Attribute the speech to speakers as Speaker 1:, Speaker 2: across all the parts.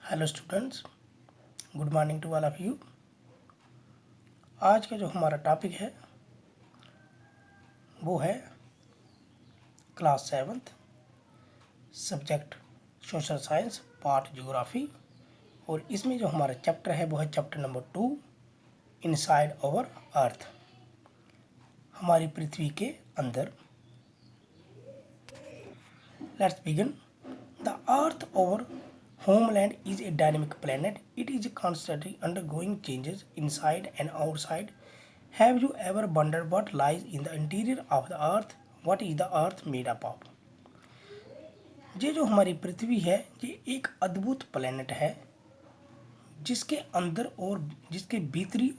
Speaker 1: Hello students, good morning to all of you. आज का जो हमारा टॉपिक है वो है class 7th subject social science part geography. और इसमें जो हमारा चैप्टर है वो है chapter number 2 inside our earth, हमारी पृथ्वी के अंदर। Let's begin. The earth our homeland is a dynamic planet. It is constantly undergoing changes inside and outside. Have you ever wondered what lies in the interior of the earth? What is the earth made up of? ये जो हमारी पृथ्वी है ये एक अद्भुत planet है जिसके अंदर और जिसके भीतरी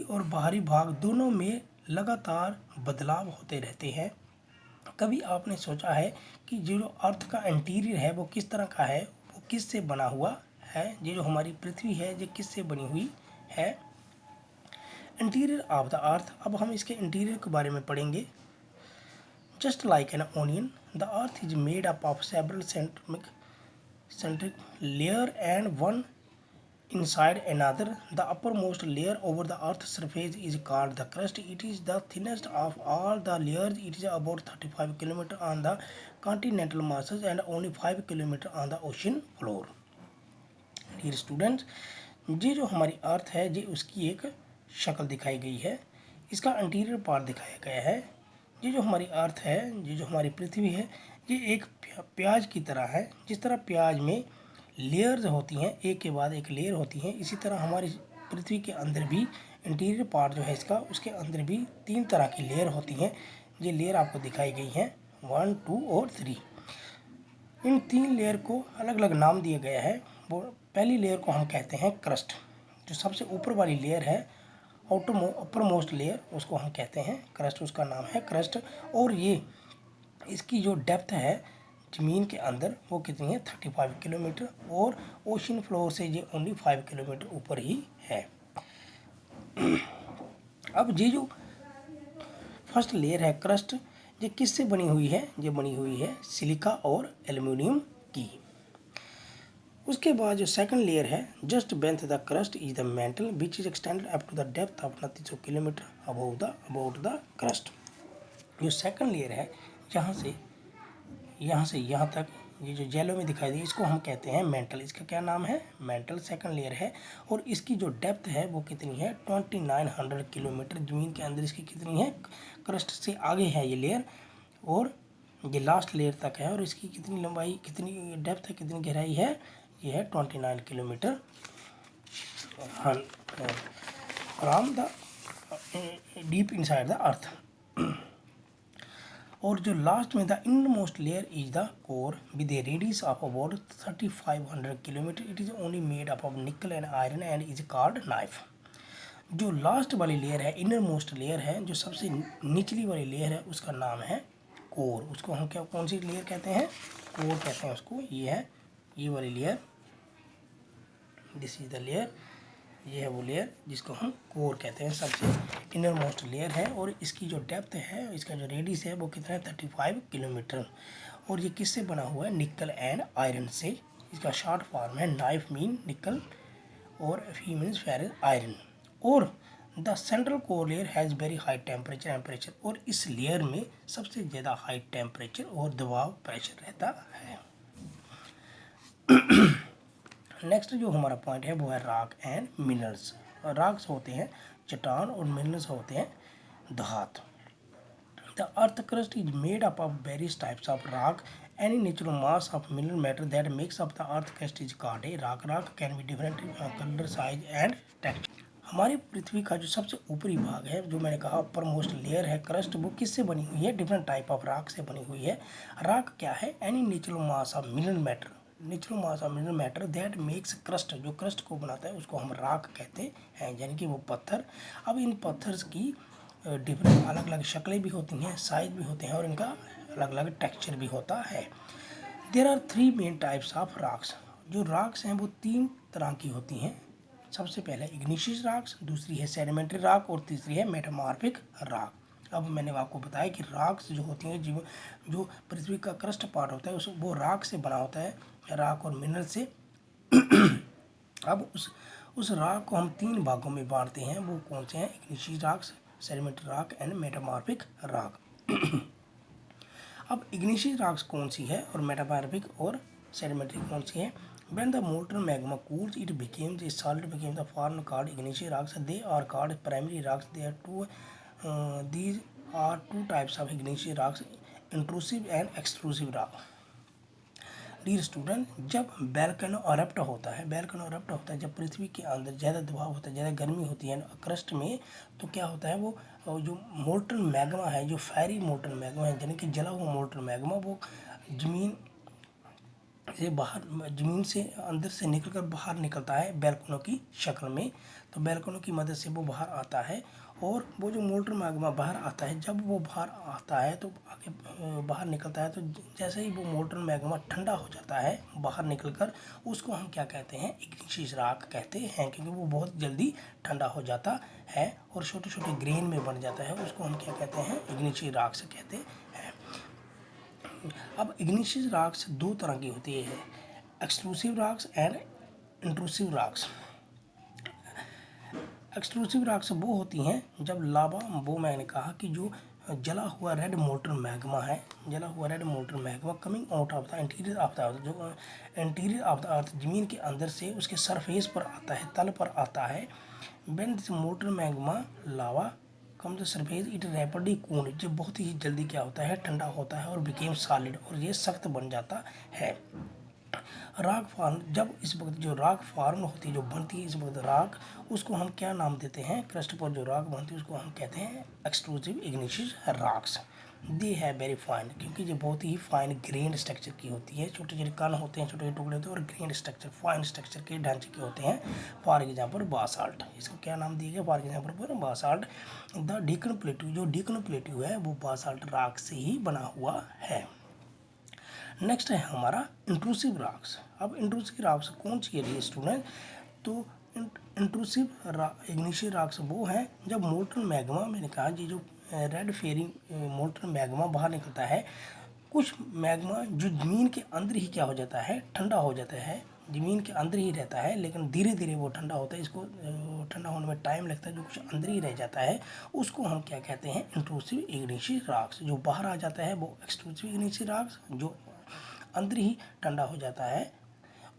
Speaker 1: और बाहरी भाग दोनों में लगातार बदलाव होते रहते हैं। कभी आपने सोचा है कि जो अर्थ का इंटीरियर है वो किस तरह का है, वो किस से बना हुआ है? ये जो हमारी पृथ्वी है ये किस से बनी हुई है? Interior of the earth. अब हम इसके इंटीरियर के बारे में पढ़ेंगे। Just like an onion the earth is made up of several centric layer and one inside another. The uppermost layer over the earth's surface is called the crust. It is the thinnest of all the layers. It is about 35 km on the continental masses and only 5 km on the ocean floor. Dear students, ये जो हमारी अर्थ है ये उसकी एक शक्ल दिखाई गई है, इसका इंटीरियर पार्ट दिखाया गया है। ये जो हमारी अर्थ है, ये जो हमारी पृथ्वी है, ये एक प्याज की तरह है। जिस तरह प्याज में लेयर्स होती हैं, एक के बाद एक लेयर होती हैं, इसी तरह हमारी पृथ्वी के अंदर भी इंटीरियर पार्ट जो है इसका, उसके अंदर भी 3 तरह की लेयर होती हैं। ये लेयर आपको दिखाई गई हैं 1, 2 और 3। इन 3 लेयर को अलग अलग नाम दिया गया है। वो पहली लेयर को हम कहते हैं क्रस्ट। जो सबसे ऊपर वाली लेयर है अपर मोस्ट लेयर, उसको हम कहते हैं क्रस्ट, उसका नाम है क्रस्ट। और ये इसकी जो डेप्थ है ज़मीन के अंदर वो कितनी है 35 किलोमीटर, और ओशन फ्लोर से ये ओनली 5 किलोमीटर ऊपर ही है। अब ये जो फर्स्ट लेयर है क्रस्ट, ये किससे बनी हुई है? ये बनी हुई है सिलिका और एल्युमिनियम की। उसके बाद जो सेकंड लेयर है just beneath the crust is the mantle which is extended up to the depth of 2900 kilometre about the crust. जो सेकंड लेयर है यहाँ से यहाँ तक, ये जो येलो में दिखाई दी, इसको हम कहते हैं मेंटल। इसका क्या नाम है? मेंटल सेकंड लेयर है। और इसकी जो डेप्थ है वो कितनी है 2900 किलोमीटर। ज़मीन के अंदर इसकी कितनी है, क्रस्ट से आगे है ये लेयर, और ये लास्ट लेयर तक है। और इसकी कितनी लंबाई, कितनी डेप्थ है, कितनी गहराई है? ये है 29 kilometre from the deep inside the earth. और जो लास्ट में the inmost layer is the core with A radius of about 3500 kilometre. It is only made up of निकल and iron and is called knife. जो last वाली layer है, inner most layer है, जो सबसे निचली वाली लेयर है, उसका नाम है कोर। उसको हम क्या, कौन सी लेयर कहते हैं? कोर कहते हैं उसको। ये है ये वाली layer, this is the layer. ये है वो लेयर जिसको हम कोर कहते हैं, सबसे इनर मोस्ट लेयर है। और इसकी जो डेप्थ है, इसका जो रेडियस है वो कितना है 35 किलोमीटर। और ये किससे बना हुआ है? निकल एंड आयरन से। इसका शॉर्ट फॉर्म है नाइफ मीन निकल और फी मीन्स फेरस आयरन। और the central core layer has very high temperature. और इस लेयर में सबसे ज़्यादा हाई टेम्परेचर और दबाव प्रेशर रहता है। नेक्स्ट जो हमारा पॉइंट है वो है रॉक एंड मिनरल्स। रॉक्स होते हैं चट्टान और मिनरल्स होते हैं धात। The earth crust is made up of various types of rock. Any natural mass of mineral matter that makes up the earth crust is called a rock. Rock can be different colour, size and texture. हमारी पृथ्वी का जो सबसे ऊपरी भाग है, जो मैंने कहा अपर मोस्ट लेयर है क्रस्ट, वो किससे बनी हुई है? डिफरेंट टाइप ऑफ रॉक से बनी हुई है। रॉक क्या है? Any natural mass of mineral matter, natural mass of mineral matter that makes crust. जो क्रस्ट को बनाता है उसको हम रॉक कहते हैं, यानी कि वो पत्थर। अब इन पत्थर्स की डिफरेंट अलग अलग शक्लें भी होती हैं, साइज भी होते हैं, और इनका अलग अलग टेक्सचर भी होता है। There are 3 main types of rocks. जो रॉक्स हैं वो 3 तरह की होती हैं। सबसे पहले इग्निशियस रॉक्स, दूसरी है सेडिमेंट्री रॉक और तीसरी है मेटामॉर्फिक रॉक। अब मैंने आपको बताया कि रॉक्स जो होती हैं, जो पृथ्वी का क्रस्ट पार्ट होता है वो राख से बना होता है, राख और मिनरल से। अब उस राख को हम 3 भागों में बांटते हैं। वो कौन से हैं? Igneous rocks, sedimentary rock and metamorphic rock. अब इग्निशियस रॉक्स कौन सी है और मेटामॉर्फिक और सेडिमेंट्री कौन सी है? When the molten magma cools, it becomes a solid, became the form called igneous rocks. They are called primary rocks. These are two types of igneous rocks: intrusive and extrusive rock. Dear student, जब volcano erupt होता है, जब पृथ्वी के अंदर ज़्यादा दबाव होता है, ज़्यादा गर्मी होती है क्रस्ट में, तो क्या होता है, वो जो मोल्टन मैग्मा है, जो फायरी मोल्टन मैग्मा है, यानी कि जला हुआ मोल्टन मैग्मा, वो ज़मीन ज़मीन से अंदर से निकलकर बाहर निकलता है वोल्केनो की शक्ल में। तो वोल्केनो की मदद से वो बाहर आता है, और वो जो मोल्टन मैग्मा बाहर आता है, जब वो बाहर आता है तो आगे बाहर निकलता है, तो जैसे ही वो मोल्टन मैग्मा ठंडा हो जाता है बाहर निकलकर, उसको हम क्या कहते हैं? इग्निशियस रॉक कहते हैं, क्योंकि वो बहुत जल्दी ठंडा हो जाता है और छोटे छोटे ग्रेन में बन जाता है। उसको हम क्या कहते हैं? इग्निशियस रॉक से कहते हैं। अब इग्निशियस रॉक्स 2 तरह की होती है, exclusive rocks and intrusive rocks. Exclusive rocks वो होती हैं जब लावा, वो मैंने कहा कि जो जला हुआ रेड मोल्टन मैग्मा है, coming out of the interior of the earth, जो इंटीरियर ऑफ द अर्थ ज़मीन के अंदर से उसके सरफेस पर आता है, तल पर आता है। When this molten magma lava come the surface, it rapidly cool, जो बहुत ही जल्दी क्या होता है? ठंडा होता है और बिकेम सॉलिड, और ये सख्त बन जाता है। राग फॉर्म, जब इस वक्त जो राग फॉर्म होती है, जो बनती है इस वक्त राग, उसको हम क्या नाम देते हैं? क्रस्ट पर जो राग बनती है उसको हम कहते हैं एक्सक्लूसिव इग्निशियस रॉक्स। दे है वेरी फाइन, क्योंकि ये बहुत ही फाइन ग्रेन स्ट्रक्चर की होती है, छोटे छोटे कण होते हैं, छोटे छोटे टुकड़े होते हैं, और ग्रेन स्ट्रक्चर, फाइन स्ट्रक्चर के ढांचे के होते हैं। फॉर एग्जाम्पल बासाल्ट, इसको क्या नाम दिया गया? फॉर एग्जाम्पल पर बासाल्ट। द डेक्कन प्लेट्यू, जो डेक्कन प्लेट्यू है वो बासाल्ट रॉक से ही बना हुआ है। नेक्स्ट है हमारा इंट्रूसिव रॉक्स। अब इंट्रूसिव रॉक्स कौन सी है स्टूडेंट? तो इंट्रूसिव इग्निशियस रॉक्स वो हैं जब मोल्टन मैग्मा, मैंने कहा ये जो रेड फेरी मोल्टन मैग्मा बाहर निकलता है, कुछ मैग्मा जो ज़मीन के अंदर ही क्या हो जाता है? ठंडा हो जाता है, ज़मीन के अंदर ही रहता है, लेकिन धीरे धीरे वो ठंडा होता है, इसको ठंडा होने में टाइम लगता है, जो कुछ अंदर ही रह जाता है उसको हम क्या कहते हैं? Intrusive igneous rocks. जो बाहर आ जाता है वो एक्सक्लूसिव इग्निशियस रॉक्स, जो अंदर ही ठंडा हो जाता है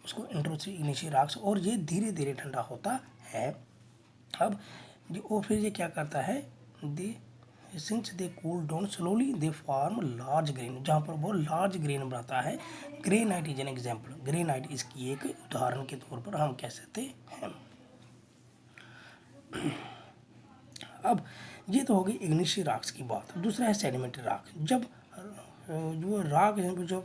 Speaker 1: उसको इंट्रूसिव इग्निशियस रॉक्स, और ये धीरे धीरे ठंडा होता है। अब और फिर ये क्या करता है? They since they cool down slowly they form large grain, जहाँ पर वो लार्ज ग्रेन बनाता है। Granite is an example, granite इसकी एक उदाहरण के तौर पर हम कह सकते हैं। अब ये तो हो गई इग्निशियस रॉक्स की बात। दूसरा है सेडिमेंट्री रॉक। जब जो रॉक जो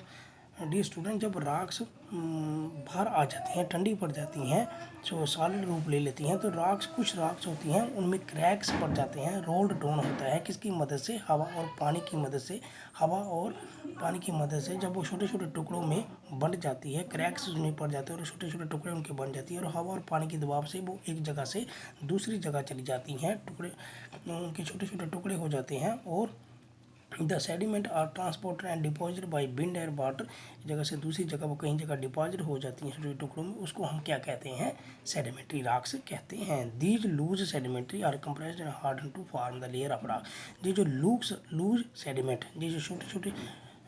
Speaker 1: डियर स्टूडेंट, जब रॉक्स बाहर आ जाती हैं, ठंडी पड़ जाती हैं, जो सॉलिड रूप ले लेती हैं, तो रॉक्स, कुछ रॉक्स होती हैं उनमें क्रैक्स पड़ जाते हैं, रोल्ड डाउन होता है, किसकी मदद से? हवा और पानी की मदद से। हवा और पानी की मदद से जब वो छोटे छोटे टुकड़ों में बंट जाती है, क्रैक्स उसमें पड़ जाते हैं और छोटे छोटे टुकड़े उनके बन जाती है, और हवा और पानी के दबाव से वो एक जगह से दूसरी जगह चली जाती हैं, टुकड़े उनके छोटे छोटे टुकड़े हो जाते हैं, और the sediment are transported and deposited by wind and water, जगह से दूसरी जगह वो कहीं जगह डिपॉजिट हो जाती हैं छोटे टुकड़ों में, उसको हम क्या कहते हैं? सेडिमेंट्री रॉक्स कहते हैं। These loose sedimentary are compressed and harden to form the layer of rock. ये जो लूज सेडिमेंट, ये जो छोटे छोटे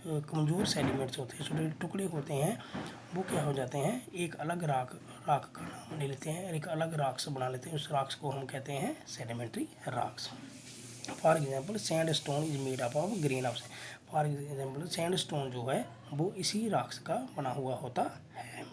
Speaker 1: कमज़ोर सेडिमेंट्स होते हैं, छोटे टुकड़े होते हैं, वो क्या हो जाते हैं? एक अलग राख का नाम ले लेते हैं, एक अलग रॉक्स बना लेते हैं, उस रॉक्स को हम कहते हैं sedimentary rocks. For example sand stone is made up of grain of, for example sand stone जो है वो इसी रॉक्स का बना हुआ होता है।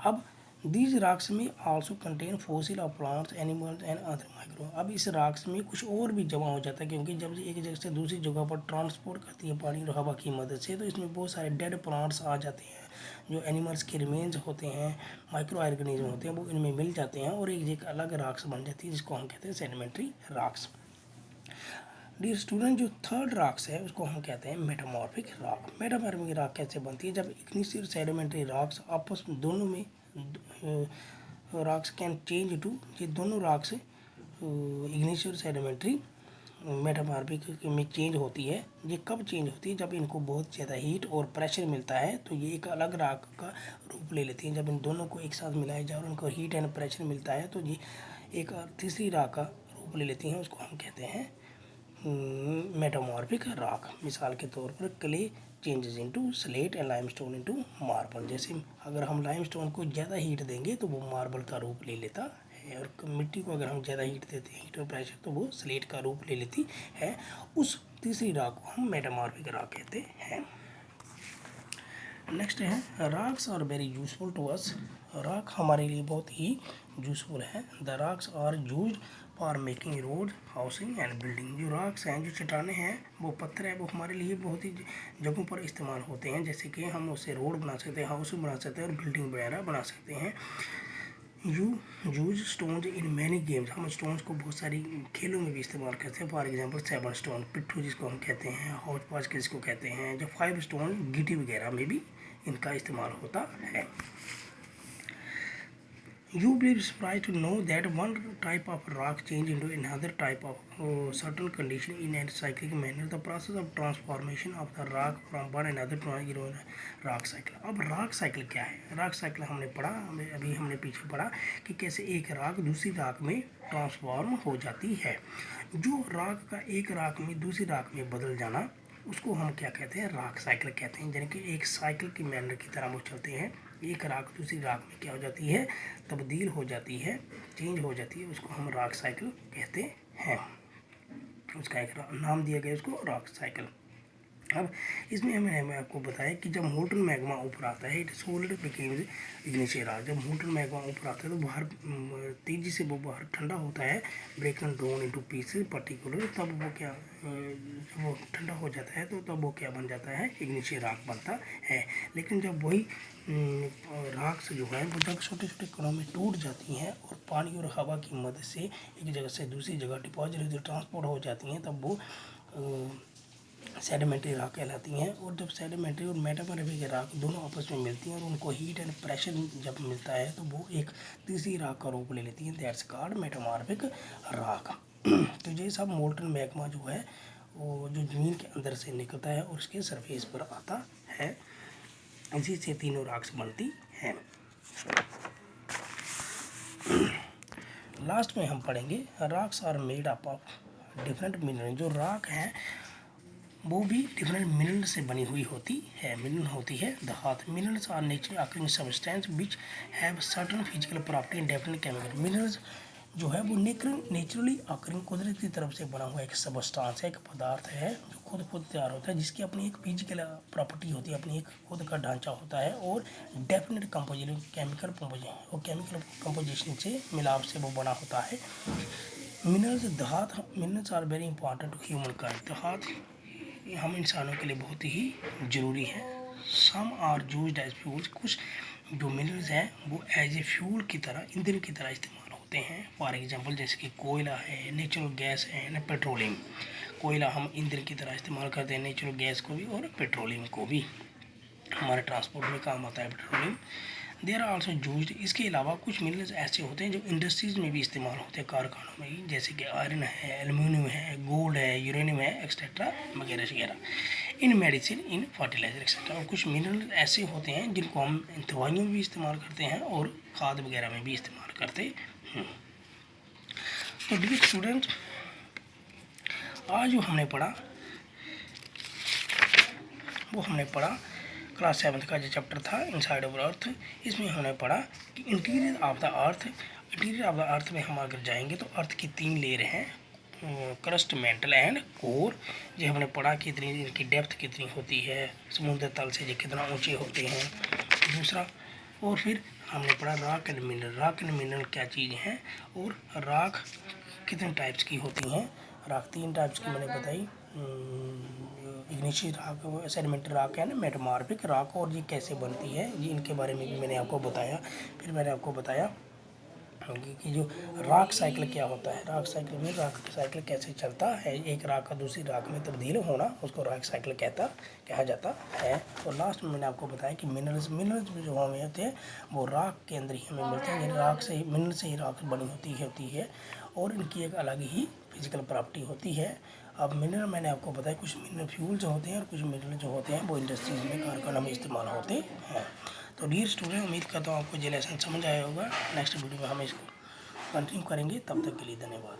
Speaker 1: अब दीज रॉक्स में also contain fossil of plants, animals and other micro. अब इस रॉक्स में कुछ और भी जमा हो जाता है, क्योंकि जब एक जगह से दूसरी जगह पर ट्रांसपोर्ट करती है पानी और हवा की मदद से, तो इसमें बहुत सारे डेड प्लांट्स आ जाते हैं, जो एनिमल्स के रिमेन्स होते हैं, माइक्रो ऑर्गेनिज्म होते हैं, वो इनमें मिल जाते हैं और एक अलग रॉक्स बन जाती है, जिसको हम कहते हैं सेडिमेंट्री रॉक्स। डियर स्टूडेंट, जो थर्ड रॉक्स है उसको हम कहते हैं मेटामॉर्फिक रॉक। मेटामॉर्फिक रॉक कैसे बनती है? जब इग्निशियस और सेडिमेंट्री रॉक्स आपस में दोनों में रॉक्स कैन चेंज टू, ये दोनों रॉक्स इग्निशियस और सेडिमेंट्री मेटामॉर्फिक में चेंज होती है। ये कब चेंज होती है? जब इनको बहुत ज़्यादा हीट और प्रेशर मिलता है तो ये एक अलग राख का रूप ले लेती हैं। जब इन दोनों को एक साथ मिलाया जाए और उनको हीट एंड प्रेशर मिलता है तो ये एक तीसरी राख का रूप ले लेती हैं। उसको हम कहते हैं मेटामॉर्फिक राख। मिसाल के तौर पर clay changes into slate and limestone into marble. जैसे अगर हम लाइमस्टोन को ज़्यादा हीट देंगे तो वो मार्बल का रूप ले लेता है, और मिट्टी को अगर हम ज़्यादा हीट देते हैं, हीट और प्रेशर, तो वो स्लेट का रूप ले लेती है। उस तीसरी राख को हम मेटामॉर्फिक राख कहते हैं। नेक्स्ट है rocks are very useful to us. राख हमारे लिए बहुत ही यूजफुल है। The rocks are used for making road, housing and building. जो रॉक्स हैं, जो चट्टानें हैं, वो पत्थर है, वो हमारे लिए बहुत ही जगहों पर इस्तेमाल होते हैं। जैसे कि हम उससे रोड बना सकते हैं, हाउस बना सकते हैं और बिल्डिंग वगैरह बना सकते हैं। You use stones in many games. हम स्टोन्स को बहुत सारी खेलों में भी इस्तेमाल करते हैं। फॉर एग्जांपल 7 स्टोन, पिट्ठू जिसको हम कहते हैं, हौच पाँच जिसको कहते हैं। जो 5 स्टोन गिटी वगैरह में भी इनका इस्तेमाल होता है। You will be surprised to know that one type of rock change into another type of certain condition in a cyclic manner. The process of transformation of the rock from one another to rock cycle. अब rock cycle क्या है? rock cycle हमने पढ़ा, अभी हमने पीछे पढ़ा कि कैसे एक राख दूसरी राख में ट्रांसफॉर्म हो जाती है। जो राख का एक राख में दूसरी राख में बदल जाना, उसको हम क्या कहते हैं? राख साइकिल कहते हैं। यानी कि एक साइकिल की मैनर की तरह वो चलते हैं। एक राख दूसरी राख में क्या हो जाती है? तब्दील हो जाती है, चेंज हो जाती है। उसको हम राख साइकिल कहते हैं। उसका एक नाम दिया गया उसको राख साइकिल। अब इसमें हमें आपको बताया कि जब मोल्टन मैग्मा ऊपर आता है, इट सोल्ड बिकेम्स इग्निशियल रॉक। जब मोल्टन मैग्मा ऊपर आता है तो बाहर तेज़ी से वो बाहर ठंडा होता है, ब्रेकन डाउन इनटू पीसेस पर्टिकुलर। तब वो क्या, जब वो ठंडा हो जाता है तो तब वो क्या बन जाता है? इग्निशियल रॉक बनता है। लेकिन जब वही रॉक्स जो है वो जब छोटे छोटे कणों में टूट जाती हैं और पानी और हवा की मदद से एक जगह से दूसरी जगह डिपॉजिट ट्रांसपोर्ट हो जाती हैं, तब वो सेडिमेंट्री राख कहलाती हैं। और जब सेडिमेंट्री और मेटामॉर्फिक राख दोनों आपस में मिलती हैं और उनको हीट एंड प्रेशर जब मिलता है तो वो एक तीसरी राख का रूप ले लेती हैं। दैट्स कॉल्ड मेटामॉर्फिक राख। तो ये सब मोल्टन मैग्मा जो है वो जो ज़मीन के अंदर से निकलता है और उसके सरफेस पर आता है, इसी से तीनों राख बनती हैं। लास्ट में हम पढ़ेंगे rocks are made up of different mineral. जो राख है वो भी डिफरेंट मिनरल से बनी हुई होती है। मिनरल होती है धात। Minerals are naturally occurring substance which have certain physical property and definite chemical. Minerals जो है वो नेचुरली अकरिंग कुदरत की तरफ से बना हुआ एक सबस्टांस है, एक पदार्थ है जो खुद तैयार होता है, जिसकी अपनी एक फिजिकल प्रॉपर्टी होती है, अपनी एक खुद का ढांचा होता है और डेफिनेट कंपोजिशन केमिकल कंपोजिशन से मिलाप से वो बना होता है। Minerals are very important to humankind. धात हम इंसानों के लिए बहुत ही ज़रूरी है। Some are used as fuels. कुछ जो मिनरल्स हैं वो एज ए फ्यूल की तरह, ईंधन की तरह इस्तेमाल होते हैं। फॉर एग्जांपल जैसे कि कोयला है, नेचुरल गैस है ना, पेट्रोलियम। कोयला हम ईंधन की तरह इस्तेमाल करते हैं, नेचुरल गैस को भी और पेट्रोलियम को भी। हमारे ट्रांसपोर्ट में काम आता है petroleum. There are also used. इसके अलावा कुछ मिनरल्स ऐसे होते हैं जो इंडस्ट्रीज़ में भी इस्तेमाल होते हैं, कारखानों में भी, जैसे कि आयरन है, एल्यूमिनियम है, गोल्ड है, यूरेनियम है, एक्सेट्रा वगैरह वगैरह। इन मेडिसिन, इन फर्टिलाइजर एक्सेट्रा। और कुछ मिनरल ऐसे होते हैं जिनको हम दवाइयों में भी इस्तेमाल करते हैं और खाद वगैरह में भी इस्तेमाल करते हैं। तो डियर स्टूडेंट, आज जो हमने पढ़ा वो हमने पढ़ा क्लास 7 का जो चैप्टर था इनसाइड ऑफ अर्थ। इसमें हमने पढ़ा कि interior of the earth. Interior of the earth में हम अगर जाएंगे तो अर्थ की 3 लेयर हैं, क्रस्ट, मेंटल एंड कोर। ये हमने पढ़ा कि इतनी इनकी डेप्थ कितनी होती है, समुद्र तल से ये कितना ऊंचे होते हैं। दूसरा, और फिर हमने पढ़ा rock and mineral. Rock and mineral क्या चीज़ हैं और रॉक कितने टाइप्स की होती हैं। रॉक 3 टाइप्स की मैंने बताई, इग्निशियल रॉक, सेडिमेंट्री रॉक है ना, मेटामॉर्फिक रॉक, और ये कैसे बनती है ये इनके बारे में भी मैंने आपको बताया। फिर मैंने आपको बताया कि जो रॉक साइकिल क्या होता है। रॉक साइकिल में रॉक साइकिल कैसे चलता है, एक रॉक का दूसरी रॉक में तब्दील होना, उसको रॉक साइकिल कहा जाता है। और लास्ट में मैंने आपको बताया कि मिनरल्स जो हमें होते हैं वो रॉक के अंदर ही हमें मिलते हैं। रॉक से ही, मिनरल से ही रॉक बनी होती है और इनकी एक अलग ही फिजिकल प्रॉपर्टी होती है। अब मिनरल मैंने आपको बताया, कुछ मिनरल फ्यूल जो होते हैं और कुछ मिनरल जो होते हैं वो इंडस्ट्रीज में कारखानों में इस्तेमाल होते हैं। तो डियर स्टूडेंट, उम्मीद करता हूँ आपको ये लेसन समझ आया होगा। नेक्स्ट वीडियो में हम इसको कंटिन्यू करेंगे, तब तक के लिए धन्यवाद।